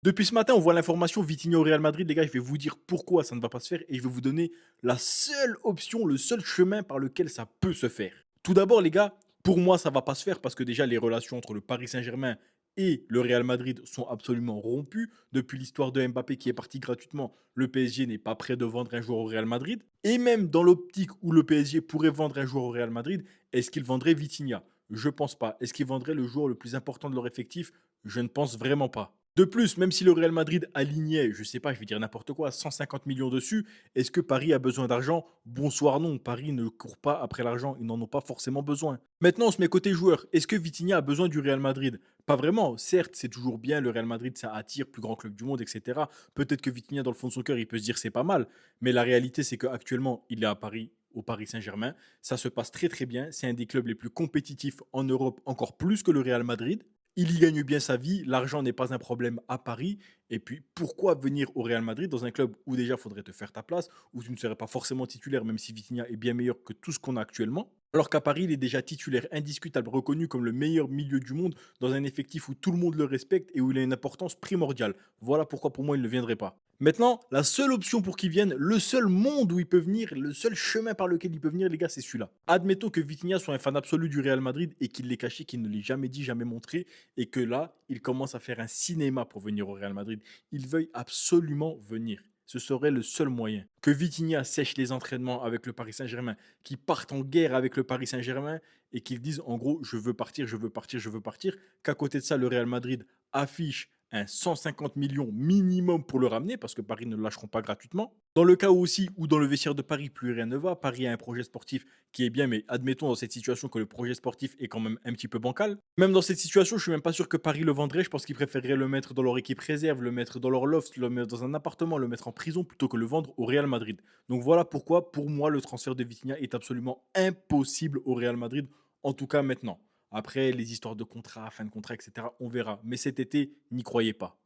Depuis ce matin, on voit l'information Vitinha au Real Madrid. Les gars, je vais vous dire pourquoi ça ne va pas se faire et je vais vous donner la seule option, le seul chemin par lequel ça peut se faire. Tout d'abord, les gars, pour moi, ça va pas se faire parce que déjà, les relations entre le Paris Saint-Germain et le Real Madrid sont absolument rompues. Depuis l'histoire de Mbappé qui est parti gratuitement, le PSG n'est pas prêt de vendre un joueur au Real Madrid. Et même dans l'optique où le PSG pourrait vendre un joueur au Real Madrid, est-ce qu'il vendrait Vitinha? Je pense pas. Est-ce qu'il vendrait le joueur le plus important de leur effectif? Je ne pense vraiment pas. De plus, même si le Real Madrid alignait, je sais pas, je vais dire n'importe quoi, 150 millions dessus, est-ce que Paris a besoin d'argent? Bonsoir non, Paris ne court pas après l'argent, ils n'en ont pas forcément besoin. Maintenant, on se met côté joueur. Est-ce que Vitinha a besoin du Real Madrid? Pas vraiment. Certes, c'est toujours bien, le Real Madrid, ça attire, plus grand club du monde, etc. Peut-être que Vitinha, dans le fond de son cœur, il peut se dire c'est pas mal. Mais la réalité, c'est qu'actuellement, il est à Paris, au Paris Saint-Germain. Ça se passe très très bien. C'est un des clubs les plus compétitifs en Europe, encore plus que le Real Madrid. Il y gagne bien sa vie, l'argent n'est pas un problème à Paris. Et puis, pourquoi venir au Real Madrid dans un club où déjà faudrait te faire ta place, où tu ne serais pas forcément titulaire, même si Vitinha est bien meilleur que tout ce qu'on a actuellement. Alors qu'à Paris, il est déjà titulaire indiscutable, reconnu comme le meilleur milieu du monde, dans un effectif où tout le monde le respecte et où il a une importance primordiale. Voilà pourquoi pour moi il ne viendrait pas. Maintenant, la seule option pour qu'il vienne, le seul monde où il peut venir, le seul chemin par lequel il peut venir, les gars, c'est celui-là. Admettons que Vitinha soit un fan absolu du Real Madrid et qu'il l'ait caché, qu'il ne l'ait jamais dit, jamais montré, et que là, il commence à faire un cinéma pour venir au Real Madrid. Il veuille absolument venir. Ce serait le seul moyen. Que Vitinha sèche les entraînements avec le Paris Saint-Germain, qu'il parte en guerre avec le Paris Saint-Germain et qu'il dise en gros je veux partir, je veux partir, je veux partir. Qu'à côté de ça, le Real Madrid affiche un 150 millions minimum pour le ramener parce que Paris ne le lâcheront pas gratuitement. Dans le cas aussi où dans le vestiaire de Paris, plus rien ne va, Paris a un projet sportif qui est bien, mais admettons dans cette situation que le projet sportif est quand même un petit peu bancal. Même dans cette situation, je suis même pas sûr que Paris le vendrait. Je pense qu'ils préféreraient le mettre dans leur équipe réserve, le mettre dans leur loft, le mettre dans un appartement, le mettre en prison plutôt que le vendre au Real Madrid. Donc voilà pourquoi, pour moi, le transfert de Vitinha est absolument impossible au Real Madrid, en tout cas maintenant. Après, les histoires de contrat, fin de contrat, etc., on verra. Mais cet été, n'y croyez pas.